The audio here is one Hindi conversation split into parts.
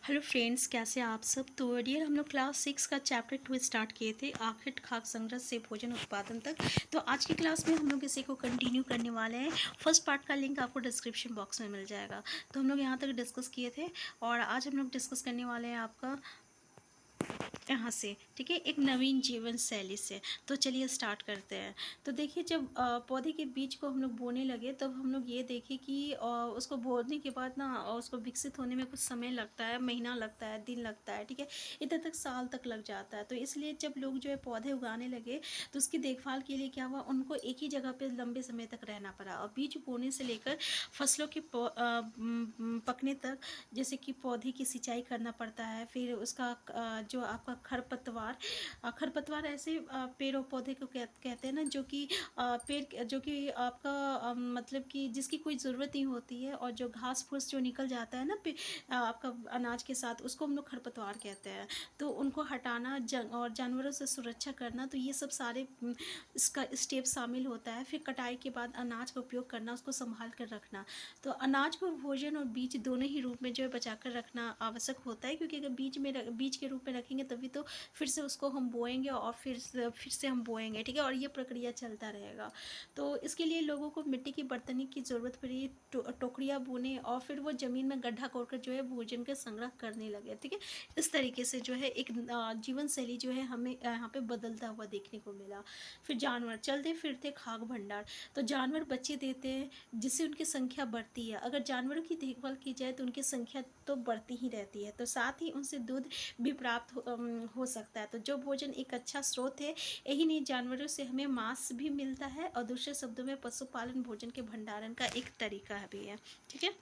हेलो फ्रेंड्स, कैसे हैं आप सब। तो डियर, हम लोग क्लास 6 का चैप्टर 2 स्टार्ट किए थे, आखिर खाद्य संग्रह से भोजन उत्पादन तक। तो आज की क्लास में हम लोग इसी को कंटिन्यू करने वाले हैं। फर्स्ट पार्ट का लिंक आपको डिस्क्रिप्शन बॉक्स में मिल जाएगा। तो हम लोग यहाँ तक डिस्कस किए थे और आज हम लोग डिस्कस करने वाले हैं आपका यहाँ से, ठीक है, एक नवीन जीवन शैली से। तो चलिए स्टार्ट करते हैं। तो देखिए, जब पौधे के बीज को हम लोग बोने लगे तब हम लोग ये देखे कि उसको बोने के बाद ना उसको विकसित होने में कुछ समय लगता है, महीना लगता है, दिन लगता है, ठीक है, इधर तक साल तक लग जाता है। तो इसलिए जब लोग जो है पौधे उगाने लगे तो उसकी देखभाल के लिए क्या हुआ, उनको एक ही जगह पे लंबे समय तक रहना पड़ा। और बीज बोने से लेकर फसलों के पकने तक, जैसे कि पौधे की सिंचाई करना पड़ता है, फिर उसका जो आपका खरपतवार ऐसे पेड़ और पौधे को कहते हैं ना, जो कि पेड़ जो कि आपका मतलब कि जिसकी कोई ज़रूरत नहीं होती है, और जो घास फूस जो निकल जाता है ना आपका अनाज के साथ, उसको हम लोग खरपतवार कहते हैं। तो उनको हटाना और जानवरों से सुरक्षा करना, तो ये सब सारे इसका स्टेप शामिल होता है। फिर कटाई के बाद अनाज का उपयोग करना, उसको संभाल कर रखना। तो अनाज को भोजन और बीज दोनों ही रूप में जो है बचा कर रखना आवश्यक होता है, क्योंकि अगर बीज के रूप में रखेंगे तभी तो फिर से उसको हम बोएंगे और फिर से हम बोएंगे, ठीक है, और ये प्रक्रिया चलता रहेगा। तो इसके लिए लोगों को मिट्टी की बर्तनी की ज़रूरत पड़ी, टोकरियाँ बुने और फिर वो ज़मीन में गड्ढा खोदकर जो है भोजन का संग्रह करने लगे, ठीक है। इस तरीके से जो है एक जीवन शैली जो है हमें यहाँ पे बदलता हुआ देखने को मिला। फिर जानवर चलते फिरते खाद्य भंडार। तो जानवर बच्चे देते हैं, जिससे उनकी संख्या बढ़ती है। अगर जानवरों की देखभाल की जाए तो उनकी संख्या तो बढ़ती ही रहती है, तो साथ ही उनसे दूध भी प्राप्त हो सकता है। तो जो भोजन एक अच्छा स्रोत है, यही नहीं, जानवरों से हमें मांस भी मिलता है, और दूसरे शब्दों में पशुपालन भोजन के भंडारण का एक तरीका भी है, ठीक है।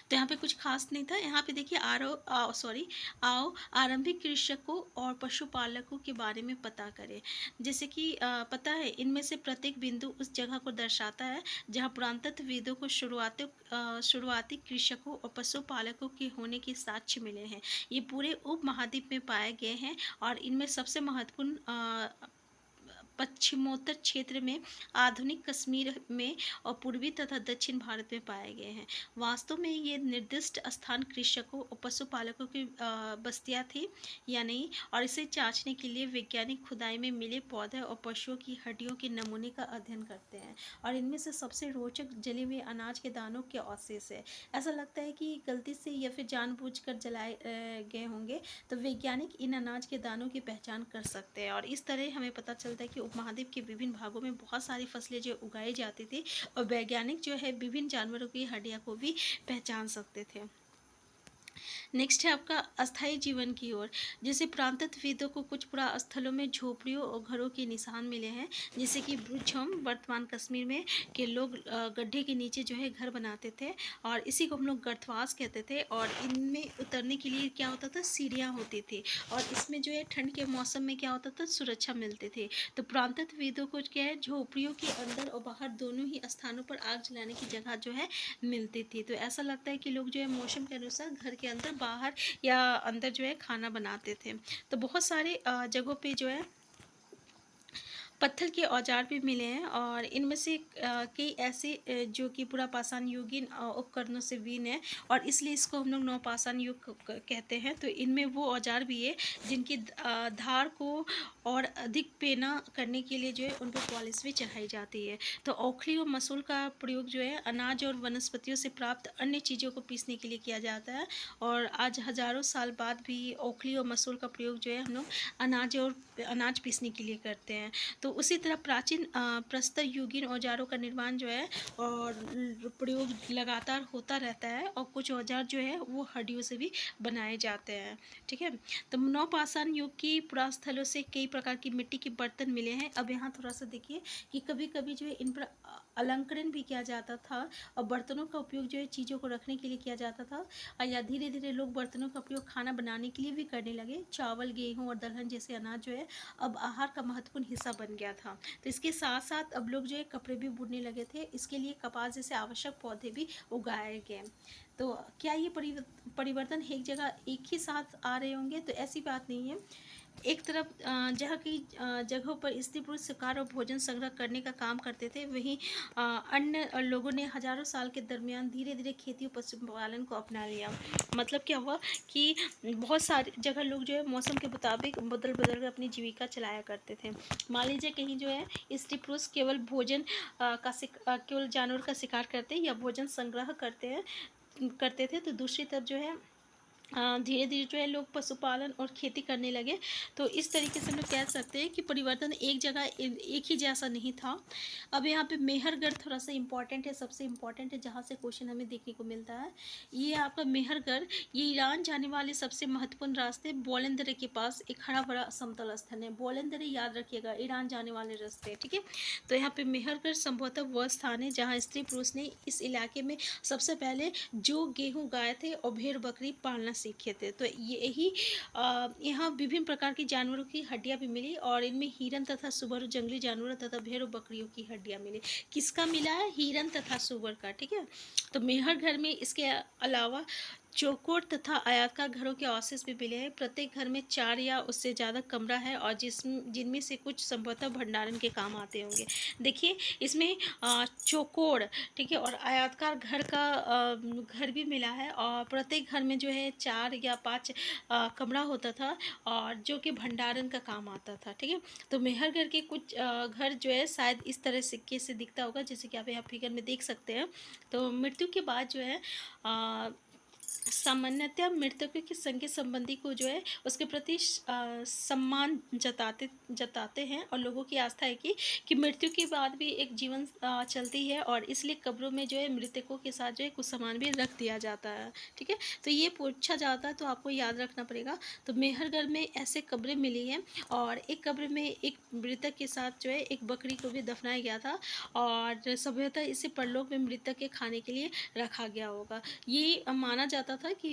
तो यहाँ पे कुछ खास नहीं था। यहाँ पे देखिए आओ आरंभिक कृषकों और पशुपालकों के बारे में पता करें। जैसे कि पता है, इनमें से प्रत्येक बिंदु उस जगह को दर्शाता है जहाँ पुरातत्वविदों को शुरुआती कृषकों और पशुपालकों के होने के साक्ष्य मिले हैं। ये पूरे उपमहाद्वीप में पाए गए हैं, और इनमें सबसे महत्वपूर्ण पश्चिमोत्तर क्षेत्र में, आधुनिक कश्मीर में और पूर्वी तथा दक्षिण भारत में पाए गए हैं। वास्तव में ये निर्दिष्ट स्थान कृषकों और पशुपालकों की बस्तियां थी या नहीं, और इसे जांचने के लिए वैज्ञानिक खुदाई में मिले पौधे और पशुओं की हड्डियों के नमूने का अध्ययन करते हैं। और इनमें से सबसे रोचक जले हुए अनाज के दानों के अवशेष है। ऐसा लगता है कि गलती से या फिर जानबूझकर जलाए गए होंगे। तो वैज्ञानिक इन अनाज के दानों की पहचान कर सकते हैं, और इस तरह हमें पता चलता है कि उपमहाद्वीप के विभिन्न भागों में बहुत सारी फसलें जो उगाई जाती थी, और वैज्ञानिक जो है विभिन्न जानवरों की हड्डियाँ को भी पहचान सकते थे। नेक्स्ट है आपका अस्थायी जीवन की ओर। जैसे प्रांतत्वविदों को कुछ पुरास्थलों में झोपड़ियों और घरों के निशान मिले हैं, जैसे कि ब्रुछम वर्तमान कश्मीर में के लोग गड्ढे के नीचे जो है घर बनाते थे, और इसी को हम लोग गर्तवास कहते थे। और इनमें उतरने के लिए क्या होता था, सीढ़ियाँ होती थी, और इसमें जो है ठंड के मौसम में क्या होता था, सुरक्षा मिलती थी। तो प्रांतत्वविदों को क्या है, झोपड़ियों के अंदर और बाहर दोनों ही स्थानों पर आग जलाने की जगह जो है मिलती थी। तो ऐसा लगता है कि लोग जो है मौसम के अनुसार घर के अंदर, बाहर या अंदर जो है खाना बनाते थे। तो बहुत सारे जगहों पे जो है पत्थर के औजार भी मिले हैं, और इनमें से कई ऐसे जो कि पुरापाषाण युगीन उपकरणों से बीन है, और इसलिए इसको हम लोग नवपाषाण युग कहते हैं। तो इनमें वो औजार भी है जिनकी धार को और अधिक पेना करने के लिए जो है उन पर पॉलिश भी चढ़ाई जाती है। तो औखली और मसूल का प्रयोग जो है अनाज और वनस्पतियों से प्राप्त अन्य चीज़ों को पीसने के लिए किया जाता है, और आज हजारों साल बाद भी औखली और मसूल का प्रयोग जो है हम लोग अनाज पीसने के लिए करते हैं। तो उसी तरह प्राचीन प्रस्तर युगीन औजारों का निर्माण जो है और प्रयोग लगातार होता रहता है, और कुछ औजार जो है वो हड्डियों से भी बनाए जाते हैं, ठीक है। तो नवपाषाण युग की पुरास्थलों से कई प्रकार की मिट्टी के बर्तन मिले हैं। अब यहाँ थोड़ा सा देखिए कि कभी कभी जो है इन पर अलंकरण भी किया जाता था, और बर्तनों का उपयोग जो है चीज़ों को रखने के लिए किया जाता था, या धीरे धीरे लोग बर्तनों का उपयोग खाना बनाने के लिए भी करने लगे। चावल, गेहूँ और दलहन जैसे अनाज जो है अब आहार का महत्वपूर्ण हिस्सा बन गया था। तो इसके साथ साथ अब लोग जो है कपड़े भी बुनने लगे थे, इसके लिए कपास जैसे आवश्यक पौधे भी उगाए गए। तो क्या ये परिवर्तन एक जगह एक ही साथ आ रहे होंगे, तो ऐसी बात नहीं है। एक तरफ जहाँ की जगहों पर स्त्री पुरुष शिकार और भोजन संग्रह करने का काम करते थे, वहीं अन्य लोगों ने हजारों साल के दरमियान धीरे धीरे खेती और पशुपालन को अपना लिया। मतलब क्या हुआ कि बहुत सारी जगह लोग जो है मौसम के मुताबिक बदल बदल कर अपनी जीविका चलाया करते थे। मान लीजिए कहीं जो है स्त्री पुरुष केवल केवल जानवर का शिकार करते या भोजन संग्रह करते थे, तो दूसरी तरफ जो है धीरे धीरे जो है लोग पशुपालन और खेती करने लगे। तो इस तरीके से हम लोग कह सकते हैं कि परिवर्तन एक जगह एक ही जैसा नहीं था। अब यहाँ पे मेहरगढ़ थोड़ा सा इम्पॉर्टेंट है, सबसे इम्पॉर्टेंट है, जहाँ से क्वेश्चन हमें देखने को मिलता है। ये आपका मेहरगढ़, ये ईरान जाने वाले सबसे महत्वपूर्ण रास्ते बोलंदरे के पास एक हरा भरा समतल स्थल है। बोलंदरे याद रखिएगा, ईरान जाने वाले रास्ते, ठीक है। तो यहाँ पे मेहरगढ़ संभवतः वह स्थान है जहाँ स्त्री पुरुष ने इस इलाके में सबसे पहले जो गेहूँ गाए थे और भेड़ बकरी पालना सीखे थे। तो यही यहाँ विभिन्न प्रकार की जानवरों की हड्डियाँ भी मिली और इनमें हिरन तथा सुअर, जंगली जानवरों तथा भेड़ और बकरियों की हड्डियाँ मिली। किसका मिला है? हिरन तथा सुअर का, ठीक है। तो मेहरगढ़ में इसके अलावा चौकोर तथा आयताकार घरों के अवशेष भी मिले हैं। प्रत्येक घर में 4 या उससे ज़्यादा कमरा है और जिनमें से कुछ संभवतः भंडारण के काम आते होंगे। देखिए इसमें चौकोर, ठीक है, और आयताकार घर भी मिला है और प्रत्येक घर में जो है 4 या 5 कमरा होता था और जो कि भंडारण का काम आता था, ठीक है। तो मेहरगढ़ के कुछ घर जो है शायद इस तरह सिक्के से दिखता होगा, जैसे कि आप यहाँ फिगर में देख सकते हैं। तो मृत्यु के बाद जो है सामान्यतः मृतकों के संगे संबंधी को जो है उसके प्रति सम्मान जताते हैं और लोगों की आस्था है कि मृत्यु के बाद भी एक जीवन चलती है और इसलिए कब्रों में जो है मृतकों के साथ जो है कुछ सामान भी रख दिया जाता है, ठीक है। तो ये पूछा जाता है तो आपको याद रखना पड़ेगा। तो मेहरगढ़ में ऐसे कब्रें मिली हैं और एक कब्र में एक मृतक के साथ जो है एक बकरी को भी दफनाया गया था और संभवतः इसे परलोक में मृतक के खाने के लिए रखा गया होगा। ये माना जाता था कि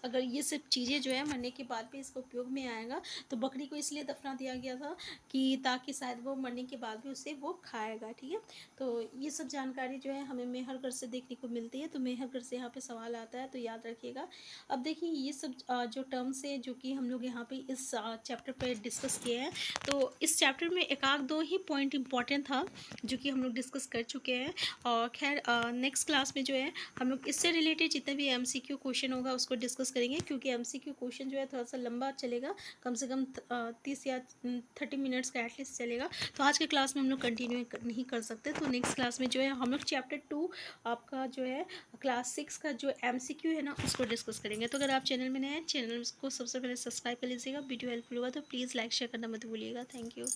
अगर ये सब चीज़ें जो है मरने के बाद भी इसका उपयोग में आएगा, तो बकरी को इसलिए दफना दिया गया था कि ताकि शायद वो मरने के बाद भी उसे वो खाएगा, ठीक है। तो ये सब जानकारी जो है हमें मेहरगढ़ से देखने को मिलती है। तो मेहरगढ़ से यहाँ पे सवाल आता है तो याद रखिएगा। अब देखिए ये सब जो टर्म्स है जो कि हम लोग यहाँ पे इस चैप्टर पे डिस्कस किए हैं, तो इस चैप्टर में एक आध दो ही पॉइंट इंपॉर्टेंट था जो कि हम लोग डिस्कस कर चुके हैं। और खैर नेक्स्ट क्लास में जो है हम लोग इससे रिलेटेड जितने भी MCQ क्वेश्चन होगा उसको डिस्कस करेंगे, क्योंकि MCQ क्वेश्चन जो है थोड़ा सा लंबा चलेगा, कम से कम 30 या 30 मिनट्स का एटलीस्ट चलेगा। तो आज के क्लास में हम लोग कंटिन्यू नहीं कर सकते। तो नेक्स्ट क्लास में जो है हम लोग चैप्टर 2 आपका जो है क्लास 6 का जो MCQ है ना उसको डिस्कस करेंगे। तो अगर आप चैनल में नए हैं, चैनल को सबसे पहले सब्सक्राइब कर लीजिएगा। वीडियो हेल्पफुल हुआ तो प्लीज़ लाइक शेयर करना मत भूलिएगा। Thank you.